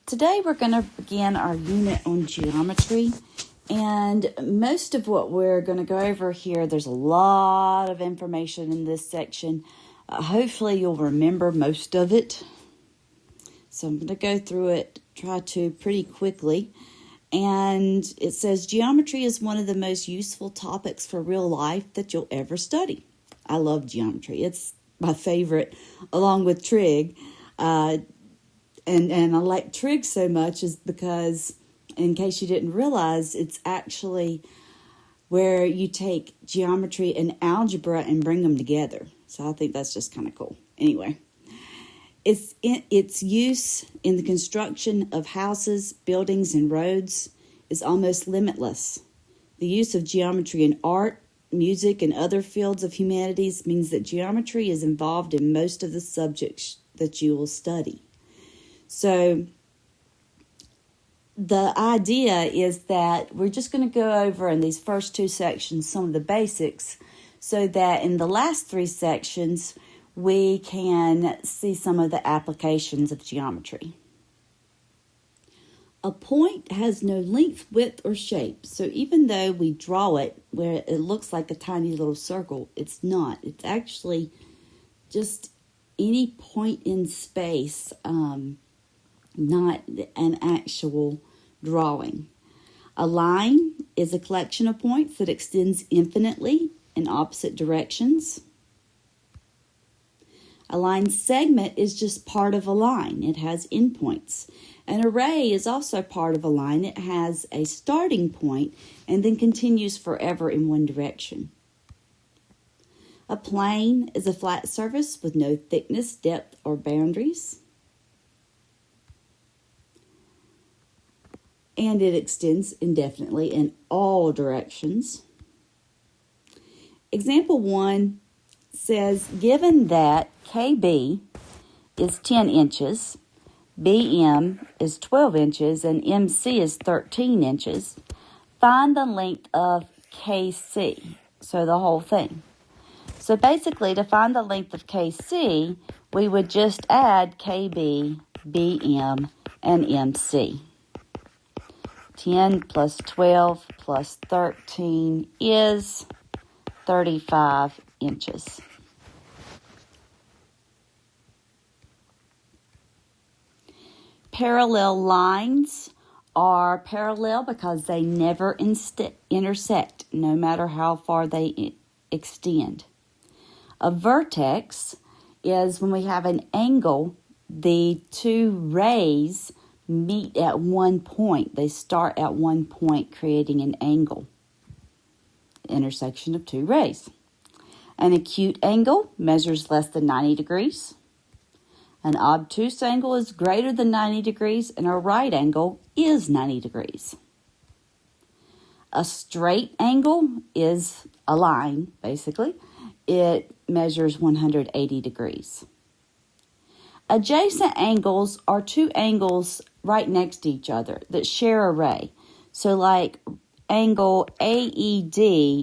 Today we're going to begin our unit on geometry, and most of what we're going to go over here, there's a lot of information in this section. Hopefully you'll remember most of it. So I'm going to go through it, try to pretty quickly. And it says geometry is one of the most useful topics for real life that you'll ever study. I love geometry. It's my favorite, along with trig. And I like trig so much is because, in case you didn't realize, it's actually where you take geometry and algebra and bring them together. So I think that's just kind of cool. Anyway, its use in the construction of houses, buildings, and roads is almost limitless. The use of geometry in art, music, and other fields of humanities means that geometry is involved in most of the subjects that you will study. So the idea is that we're just going to go over in these first two sections some of the basics so that in the last three sections we can see some of the applications of geometry. A point has no length, width, or shape. So even though we draw it where it looks like a tiny little circle, it's not. It's actually just any point in space, not an actual drawing. A line is a collection of points that extends infinitely in opposite directions. A line segment is just part of a line. It has endpoints. An array is also part of a line. It has a starting point and then continues forever in one direction. A plane is a flat surface with no thickness, depth, or boundaries. And it extends indefinitely in all directions. Example 1 says, given that KB is 10 inches, BM is 12 inches, and MC is 13 inches, find the length of KC, so the whole thing. So basically, to find the length of KC, we would just add KB, BM, and MC. 10 plus 12 plus 13 is 35 inches. Parallel lines are parallel because they never intersect, no matter how far they extend. A vertex is when we have an angle, the two rays meet at one point. They start at one point, creating an angle. Intersection of two rays. An acute angle measures less than 90 degrees. An obtuse angle is greater than 90 degrees, and a right angle is 90 degrees. A straight angle is a line, basically. It measures 180 degrees. Adjacent angles are two angles right next to each other that share a ray. So like angle AED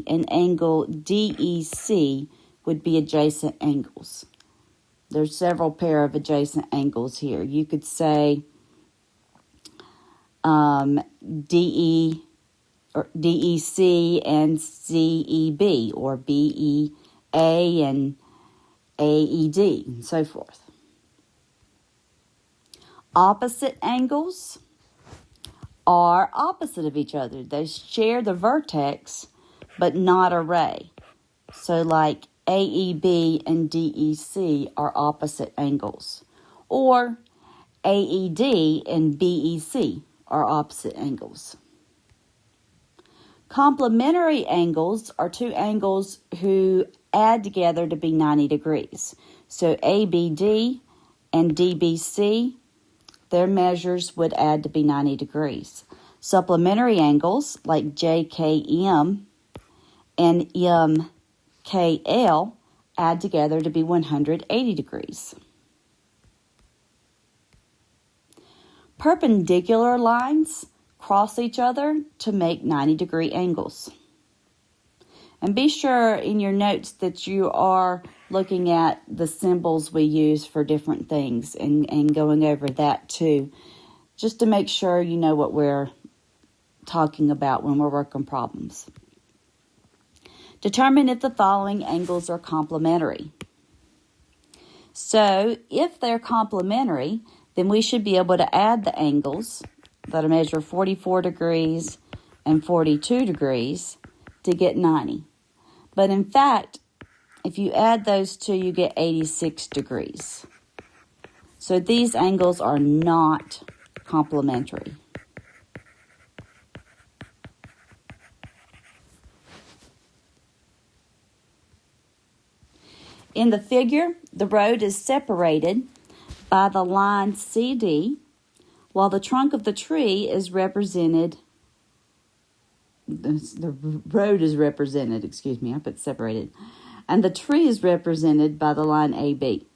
and angle DEC would be adjacent angles. There's several pair of adjacent angles here. You could say DE or DEC and CEB, or BEA and AED, and so forth. Opposite angles are opposite of each other. They share the vertex, but not a ray. So like AEB and DEC are opposite angles. Or AED and BEC are opposite angles. Complementary angles are two angles who add together to be 90 degrees. So ABD and DBC, their measures would add to be 90 degrees. Supplementary angles like JKM and MKL add together to be 180 degrees. Perpendicular lines cross each other to make 90-degree angles. And be sure in your notes that you are looking at the symbols we use for different things and going over that too. just to make sure you know what we're talking about when we're working problems. Determine if the following angles are complementary. So if they're complementary, then we should be able to add the angles that measure 44 degrees and 42 degrees to get 90. But in fact, if you add those two, you get 86 degrees. So these angles are not complementary. In the figure, the road is separated by the line CD, while the trunk of the tree is represented, the road is represented, I put separated, and the tree is represented by the line AB.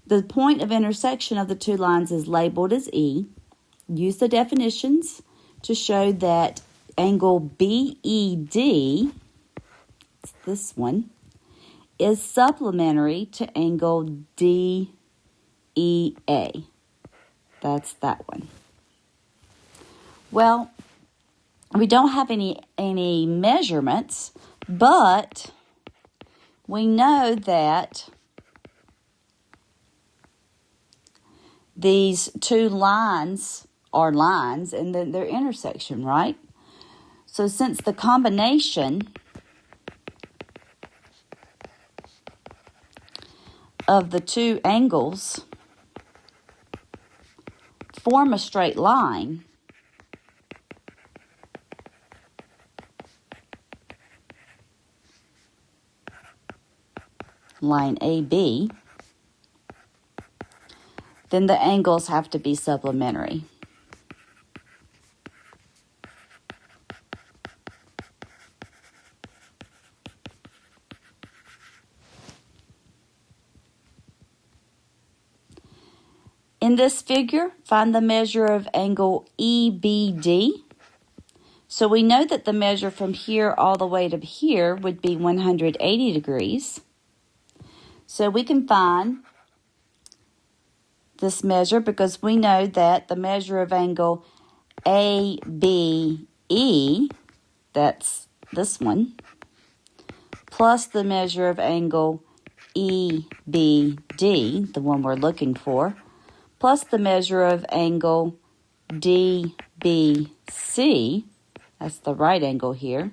The point of intersection of the two lines is labeled as E. Use the definitions to show that angle BED, this one, is supplementary to angle DEA. That's that one. Well, we don't have any measurements, but we know that these two lines are lines and then their intersection, right? So since the combination of the two angles form a straight line, line AB, then the angles have to be supplementary. In this figure, find the measure of angle EBD. So we know that the measure from here all the way to here would be 180 degrees. So we can find this measure because we know that the measure of angle ABE, that's this one, plus the measure of angle EBD, the one we're looking for, plus the measure of angle DBC, that's the right angle here,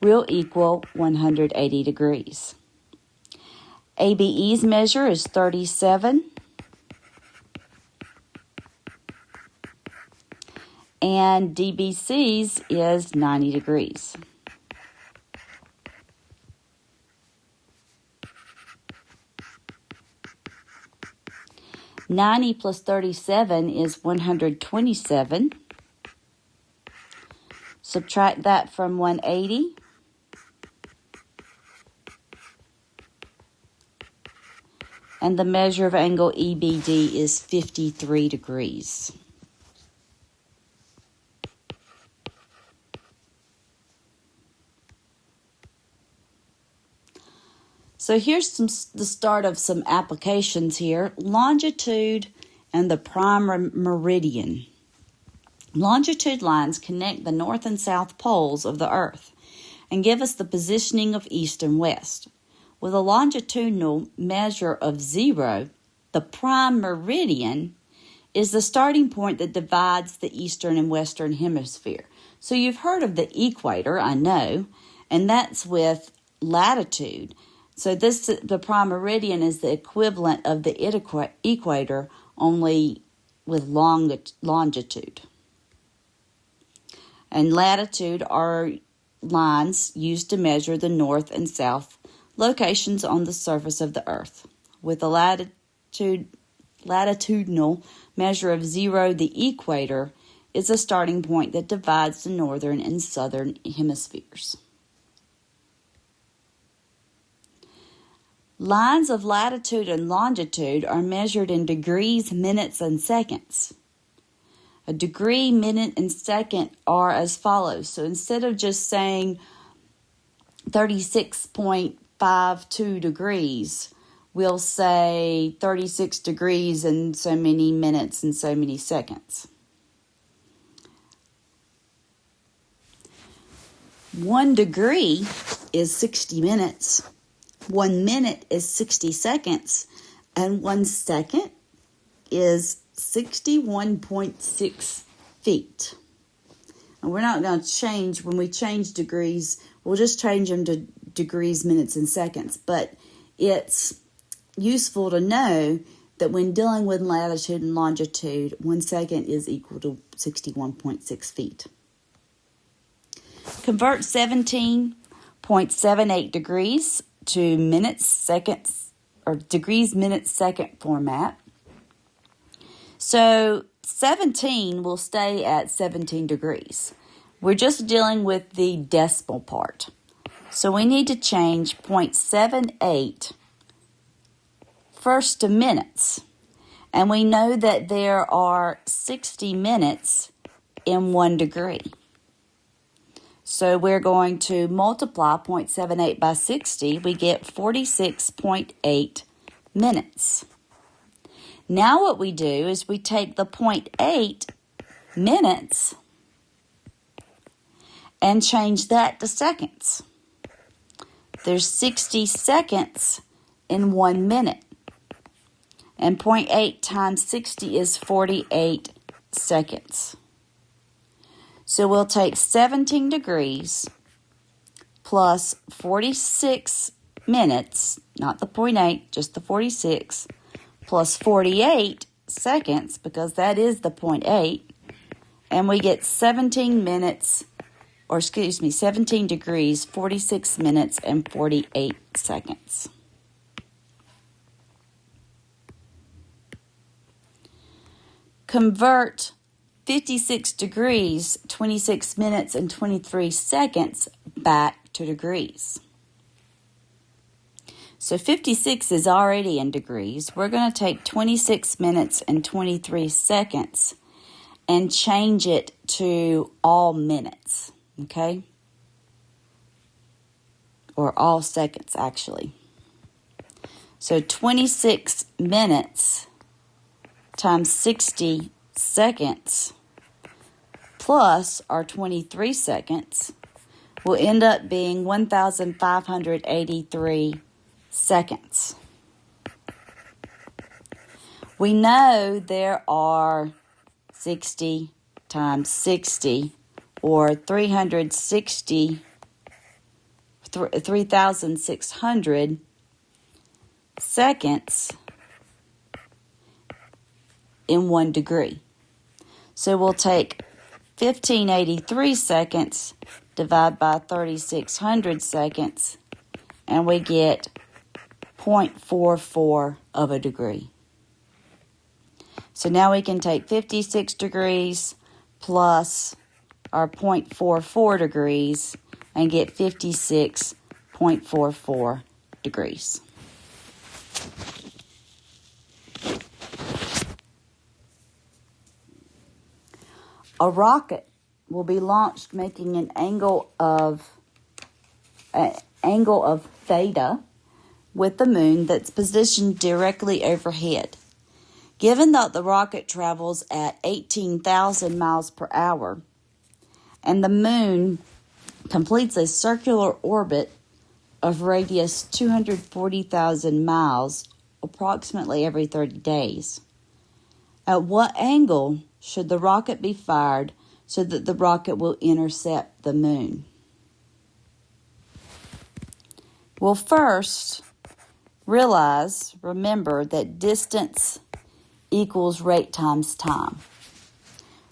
will equal 180 degrees. ABE's measure is 37, and DBC's is 90 degrees. '90 plus 37 is 127. Subtract that from 180. And the measure of angle EBD is 53 degrees. So here's the start of some applications here. Longitude and the prime meridian. Longitude lines connect the north and south poles of the Earth and give us the positioning of east and west. With a longitudinal measure of 0, the prime meridian is the starting point that divides the eastern and western hemisphere. So you've heard of the equator, I know, and that's with latitude. So the prime meridian is the equivalent of the equator, only with longitude. And latitude are lines used to measure the north and south locations on the surface of the Earth. With a latitudinal measure of 0, the equator is a starting point that divides the northern and southern hemispheres. Lines of latitude and longitude are measured in degrees, minutes, and seconds. A degree, minute, and second are as follows. So instead of just saying 36.52 degrees, we'll say 36 degrees in so many minutes and so many seconds. 1 degree is 60 minutes. 1 minute is 60 seconds. And 1 second is 61.6 feet. And we're not going to change, when we change degrees, we'll just change them to degrees, minutes, and seconds. But it's useful to know that when dealing with latitude and longitude, 1 second is equal to 61.6 feet. Convert 17.78 degrees to minutes, seconds, or degrees, minutes, second format. So 17 will stay at 17 degrees. We're just dealing with the decimal part. So we need to change 0.78 first to minutes. And we know that there are 60 minutes in 1 degree. So we're going to multiply 0.78 by 60. We get 46.8 minutes. Now what we do is we take the 0.8 minutes and change that to seconds. There's 60 seconds in 1 minute. And 0.8 times 60 is 48 seconds. So we'll take 17 degrees plus 46 minutes, not the 0.8, just the 46, plus 48 seconds, because that is the 0.8, and we get 17 degrees, 46 minutes, and 48 seconds. Convert 56 degrees, 26 minutes, and 23 seconds back to degrees. So 56 is already in degrees. We're going to take 26 minutes and 23 seconds and change it to all minutes, okay? Or all seconds, actually. So 26 minutes times 60 seconds plus our 23 seconds will end up being 1,583 seconds. We know there are 60 times 60, or 3,600 seconds in 1 degree. So we'll take 1,583 seconds, divide by 3,600 seconds, and we get 0.44 of a degree. So now we can take 56 degrees plus our 0.44 degrees and get 56.44 degrees. A rocket will be launched making an angle of theta with the moon that's positioned directly overhead. Given that the rocket travels at 18,000 miles per hour and the moon completes a circular orbit of radius 240,000 miles approximately every 30 days, at what angle should the rocket be fired so that the rocket will intercept the moon? Well, first, remember that distance equals rate times time.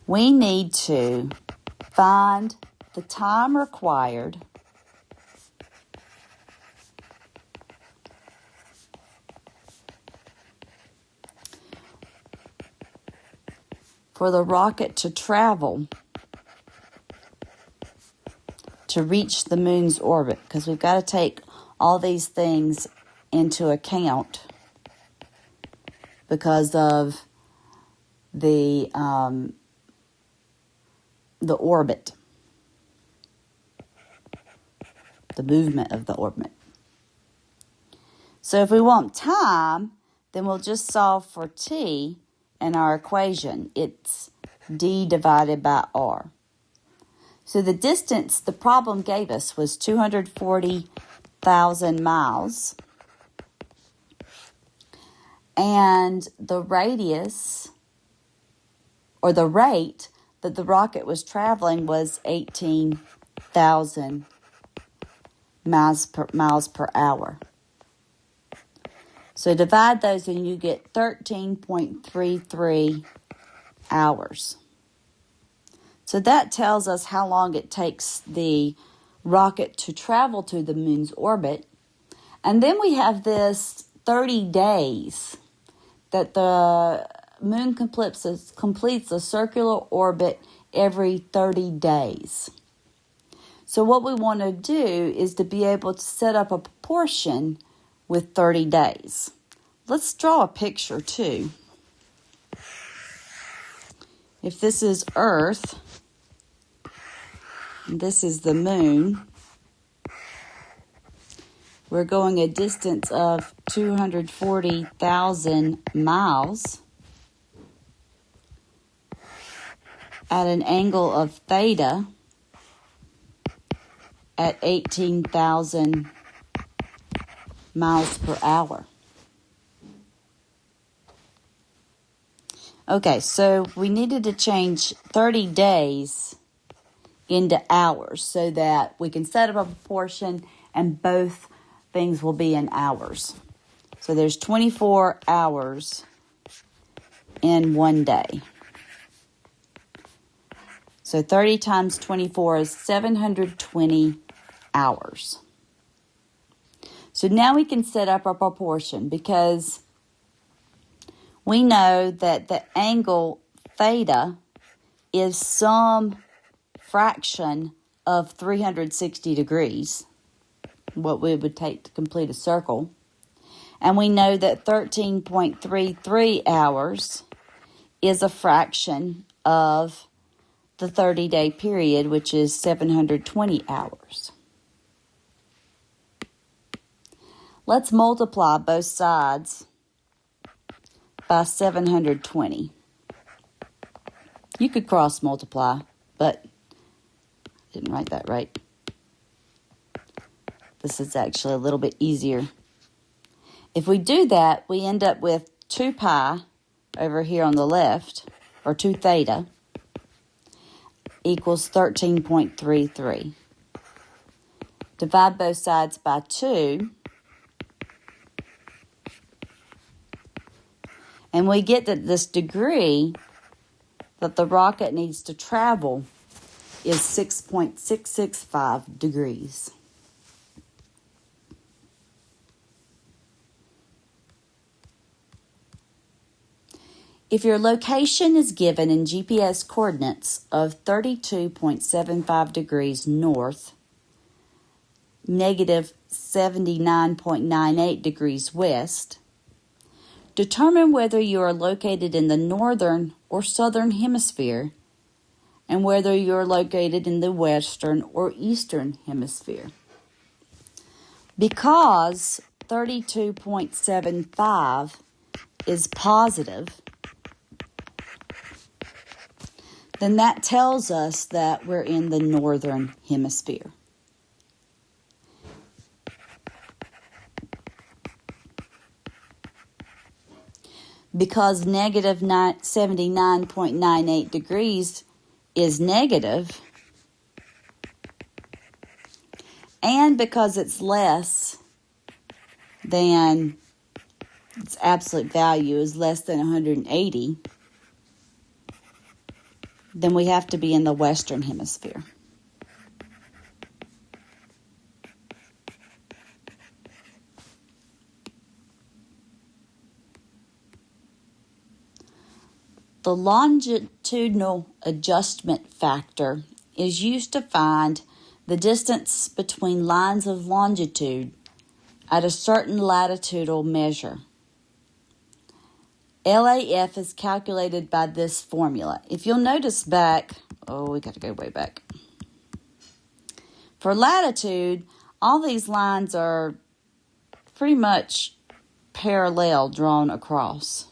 We need to find the time required for the rocket to travel to reach the moon's orbit, because we've got to take all these things into account because of the orbit, the movement of the orbit. So if we want time, then we'll just solve for t in our equation. It's d divided by r. So the distance the problem gave us was 240,000 miles. And the radius, or the rate that the rocket was traveling was 18,000 miles per hour. So divide those and you get 13.33 hours. So that tells us how long it takes the rocket to travel to the moon's orbit. And then we have this 30 days that the moon completes a circular orbit every 30 days. So what we want to do is to be able to set up a proportion with 30 days. Let's draw a picture too. If this is Earth, and this is the moon, we're going a distance of 240,000 miles at an angle of theta at 18,000 miles per hour. Okay, so we needed to change 30 days into hours so that we can set up a proportion and both things will be in hours. So there's 24 hours in one day. So 30 times 24 is 720 hours. So now we can set up our proportion because we know that the angle theta is some fraction of 360 degrees, what we would take to complete a circle. And we know that 13.33 hours is a fraction of the 30-day period, which is 720 hours. Let's multiply both sides by 720. You could cross multiply, but I didn't write that right. This is actually a little bit easier. If we do that, we end up with 2 pi over here on the left, or 2 theta, equals 13.33. Divide both sides by 2, and we get that this degree that the rocket needs to travel is 6.665 degrees. If your location is given in GPS coordinates of 32.75 degrees north, negative 79.98 degrees west, determine whether you are located in the northern or southern hemisphere and whether you are located in the western or eastern hemisphere. Because 32.75 is positive, then that tells us that we're in the northern hemisphere. Because negative 79.98 degrees is negative, and because it's less than its absolute value is less than 180, then we have to be in the western hemisphere. The longitudinal adjustment factor is used to find the distance between lines of longitude at a certain latitudinal measure. LAF is calculated by this formula. If you'll notice back, we got to go way back. For latitude, all these lines are pretty much parallel drawn across.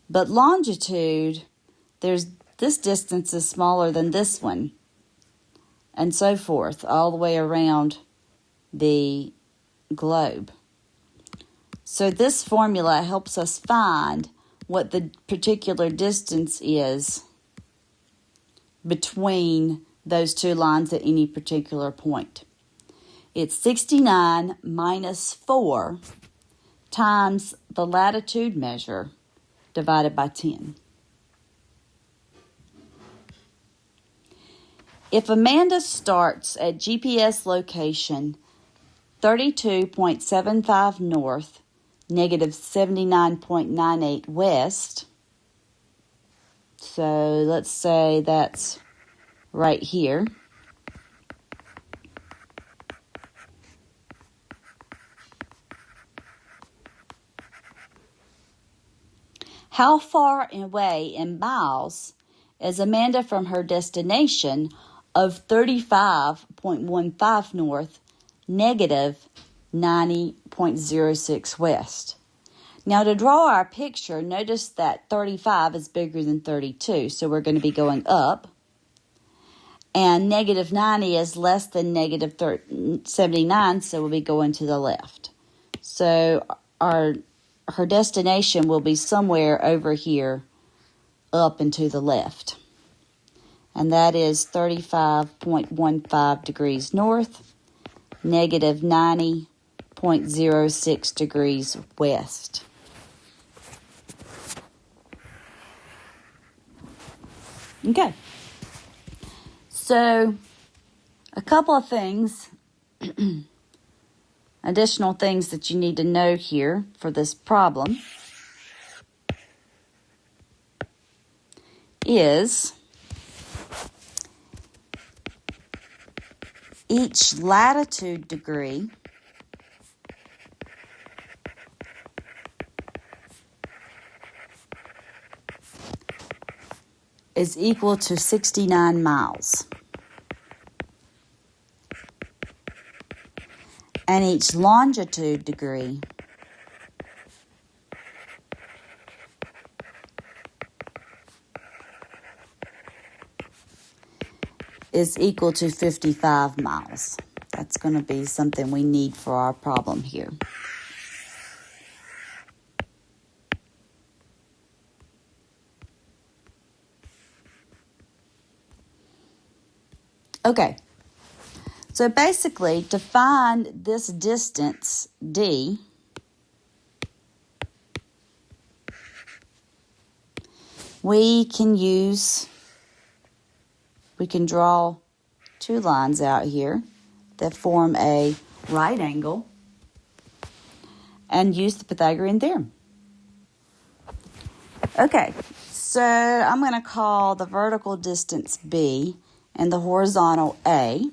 But longitude, this distance is smaller than this one, and so forth, all the way around the globe. So this formula helps us find what the particular distance is between those two lines at any particular point. It's 69 minus 4 times the latitude measure divided by 10. If Amanda starts at GPS location 32.75 north, negative 79.98 west, so let's say that's right here. How far away in miles is Amanda from her destination of 35.15 north, negative 90.06 west? Now, to draw our picture, notice that 35 is bigger than 32, so we're going to be going up. And negative 90 is less than negative 79, so we'll be going to the left. So her destination will be somewhere over here up and to the left. And that is 35.15 degrees north, negative 90.06 degrees west. Okay. So, a couple of things, additional things that you need to know here for this problem is each latitude degree is equal to 69 miles. And each longitude degree is equal to 55 miles. That's going to be something we need for our problem here. Okay, so basically to find this distance D, we can draw two lines out here that form a right angle and use the Pythagorean theorem. Okay, so I'm going to call the vertical distance B and the horizontal A.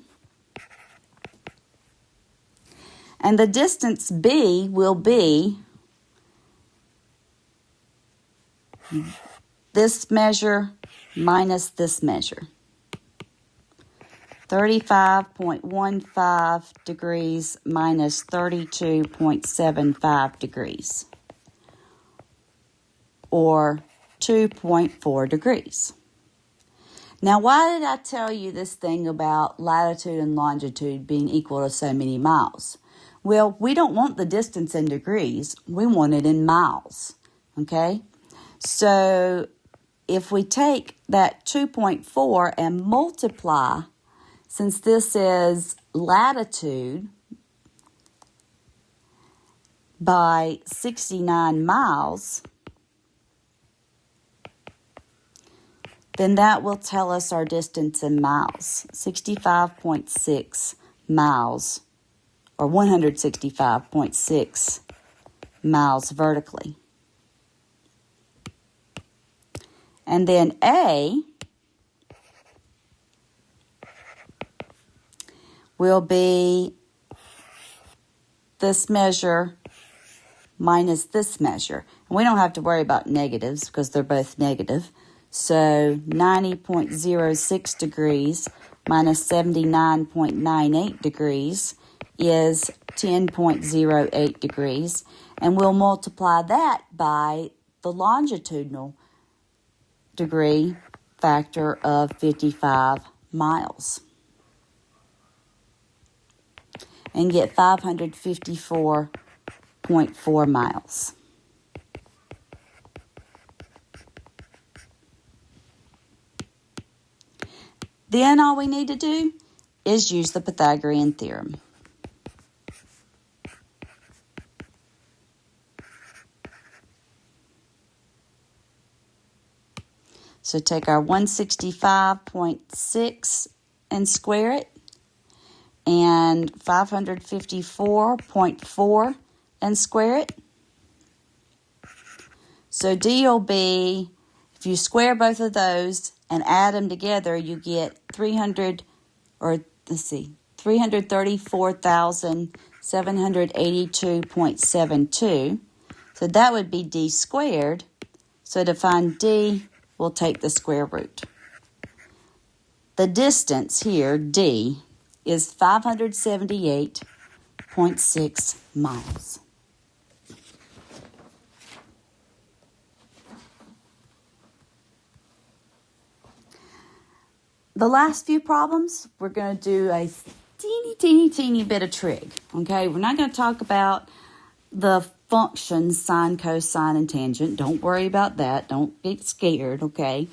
And the distance B will be this measure minus this measure. 35.15 degrees minus 32.75 degrees, or 2.4 degrees. Now, why did I tell you this thing about latitude and longitude being equal to so many miles? Well, we don't want the distance in degrees. We want it in miles, okay? So if we take that 2.4 and multiply, since this is latitude, by 69 miles, then that will tell us our distance in miles, 65.6 miles, or 165.6 miles vertically. And then A will be this measure minus this measure. And we don't have to worry about negatives because they're both negative. So 90.06 degrees minus 79.98 degrees is 10.08 degrees. And we'll multiply that by the longitudinal degree factor of 55 miles. And get 554.4 miles. Then all we need to do is use the Pythagorean theorem. So take our 165.6 and square it, and 554.4 and square it. So D will be, if you square both of those and add them together, you get 334,782.72. So that would be D squared. So to find D, we'll take the square root. The distance here, D, is 578.6 miles. The last few problems, we're going to do a teeny bit of trig, okay? We're not going to talk about the functions sine, cosine, and tangent. Don't worry about that. Don't get scared, okay?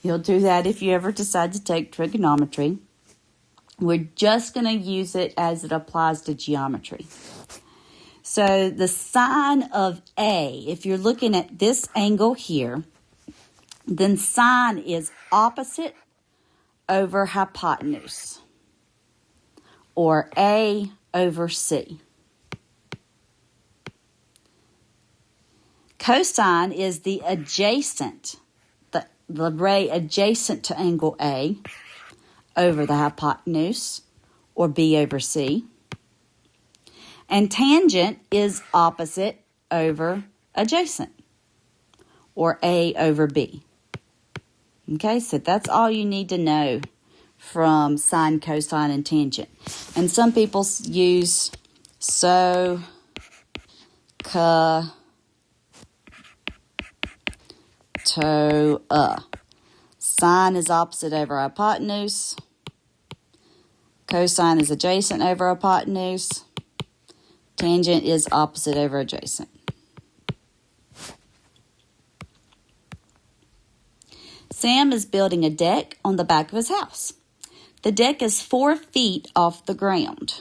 You'll do that if you ever decide to take trigonometry. We're just going to use it as it applies to geometry. So the sine of A, if you're looking at this angle here, then sine is opposite over hypotenuse, or A over C. Cosine is the adjacent, the ray adjacent to angle A over the hypotenuse, or B over C. And tangent is opposite over adjacent, or A over B. Okay, so that's all you need to know from sine, cosine, and tangent. And some people use so, ca, to, Sine is opposite over hypotenuse. Cosine is adjacent over hypotenuse. Tangent is opposite over adjacent. Sam is building a deck on the back of his house. The deck is 4 feet off the ground.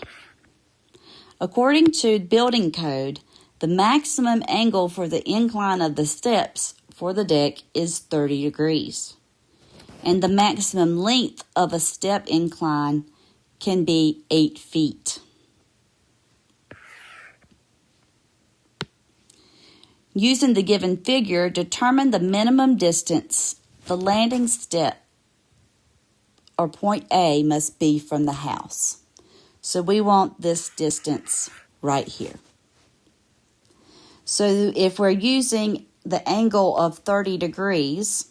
According to building code, the maximum angle for the incline of the steps for the deck is 30 degrees. And the maximum length of a step incline can be 8 feet. Using the given figure, determine the minimum distance the landing step or point A must be from the house. So we want this distance right here. So if we're using the angle of 30 degrees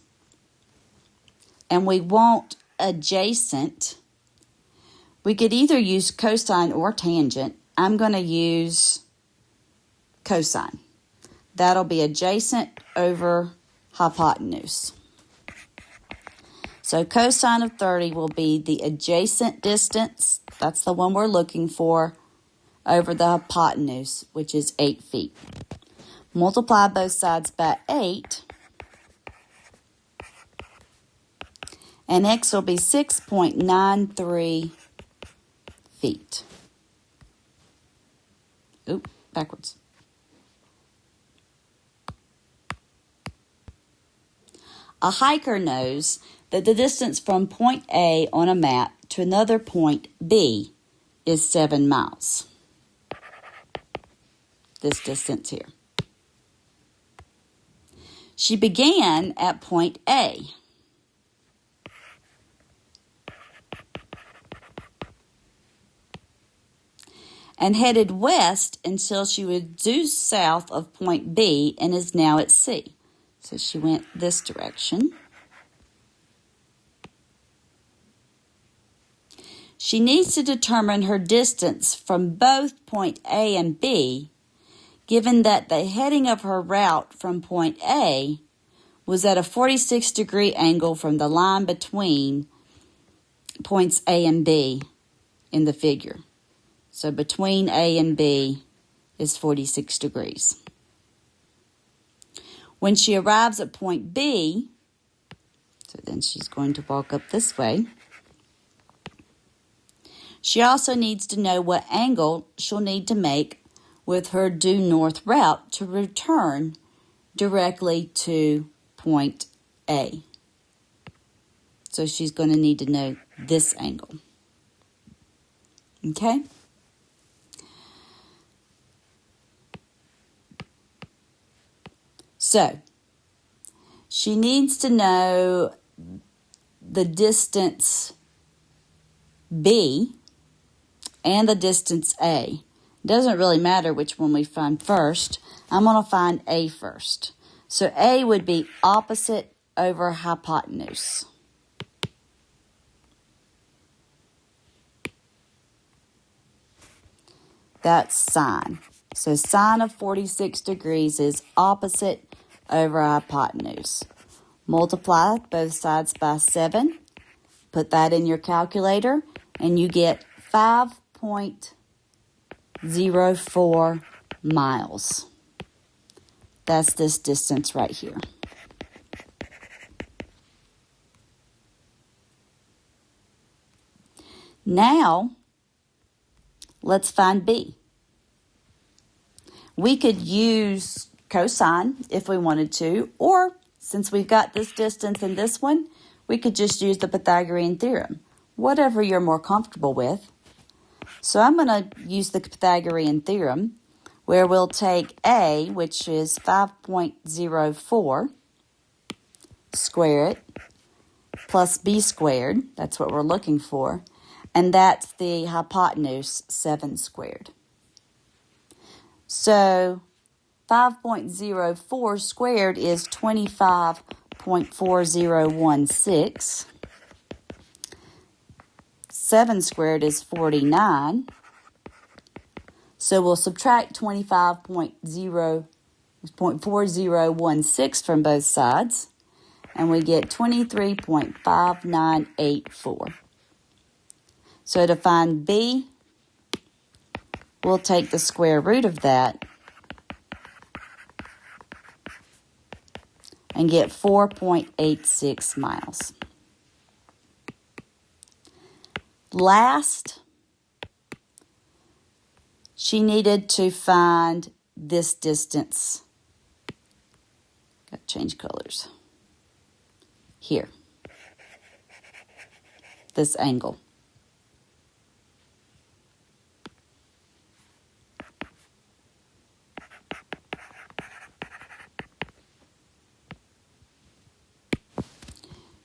and we want adjacent, we could either use cosine or tangent. I'm going to use cosine. That'll be adjacent over hypotenuse. So cosine of 30 will be the adjacent distance, that's the one we're looking for, over the hypotenuse, which is 8 feet. Multiply both sides by 8, and x will be 6.93 feet. Oop, backwards. A hiker knows that the distance from point A on a map to another point B is 7 miles. This distance here. She began at point A. And headed west until she was due south of point B and is now at C. So she went this direction. She needs to determine her distance from both point A and B, given that the heading of her route from point A was at a 46-degree angle from the line between points A and B in the figure. So between A and B is 46 degrees. When she arrives at point B, so then she's going to walk up this way, she also needs to know what angle she'll need to make with her due north route to return directly to point A. So she's going to need to know this angle. Okay? So, she needs to know the distance B and the distance A. It doesn't really matter which one we find first. I'm going to find A first. So A would be opposite over hypotenuse. That's sine. So sine of 46 degrees is opposite over hypotenuse. Multiply both sides by 7. Put that in your calculator, and you get 5.04 miles. That's this distance right here. Now, let's find B. We could use cosine if we wanted to, or since we've got this distance and this one, we could just use the Pythagorean theorem, whatever you're more comfortable with. So I'm going to use the Pythagorean theorem, where we'll take A, which is 5.04, square it, plus B squared, that's what we're looking for, and that's the hypotenuse, 7 squared. So 5.04 squared is 25.4016. 7 squared is 49. So we'll subtract 25.4016 from both sides, and we get 23.5984. So to find B, we'll take the square root of that and get 4.86 miles. Last, she needed to find this distance. Got to change colors. Here. This angle.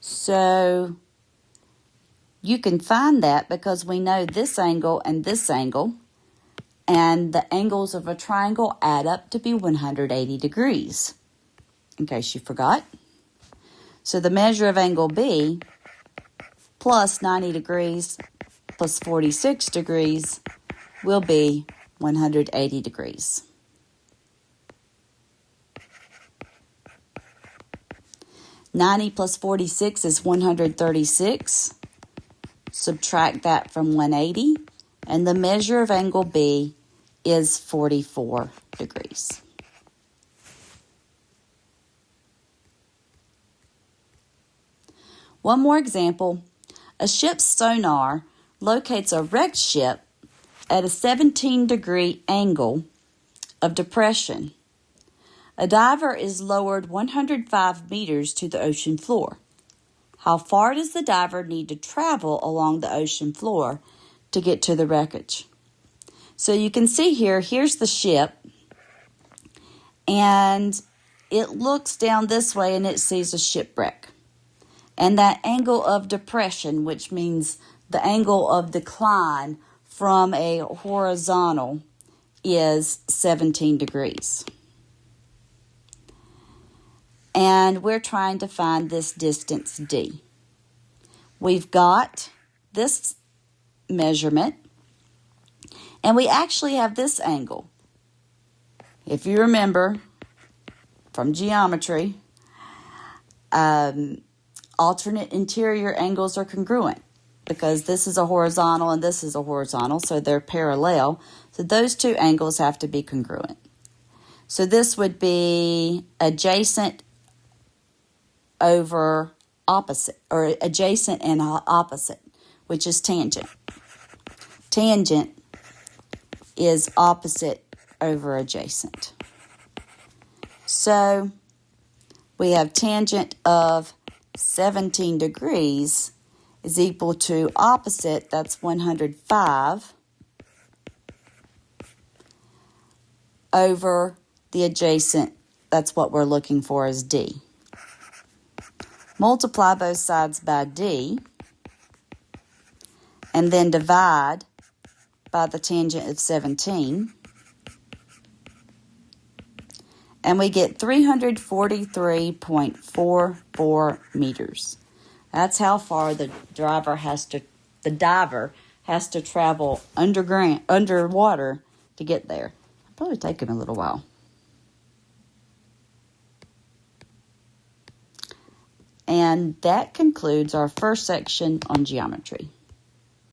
So you can find that because we know this angle and the angles of a triangle add up to be 180 degrees, in case you forgot. So the measure of angle B plus 90 degrees plus 46 degrees will be 180 degrees. '90 plus 46 is 136. Subtract that from 180, and the measure of angle B is 44 degrees. One more example. A ship's sonar locates a wrecked ship at a 17-degree angle of depression. A diver is lowered 105 meters to the ocean floor. How far does the diver need to travel along the ocean floor to get to the wreckage? So you can see here, here's the ship, and it looks down this way and it sees a shipwreck. And that angle of depression, which means the angle of decline from a horizontal, is 17 degrees. And we're trying to find this distance D. We've got this measurement, and we actually have this angle. if you remember from geometry, alternate interior angles are congruent because this is a horizontal and this is a horizontal, so they're parallel. So those two angles have to be congruent. So this would be adjacent over opposite, or adjacent and opposite, which is tangent. Tangent is opposite over adjacent. So we have tangent of 17 degrees is equal to opposite, that's 105, over the adjacent, that's what we're looking for as D. Multiply both sides by D, and then divide by the tangent of 17, and we get 343.44 meters. That's how far the diver has to travel underwater to get there. It'll probably take him a little while. And that concludes our first section on geometry.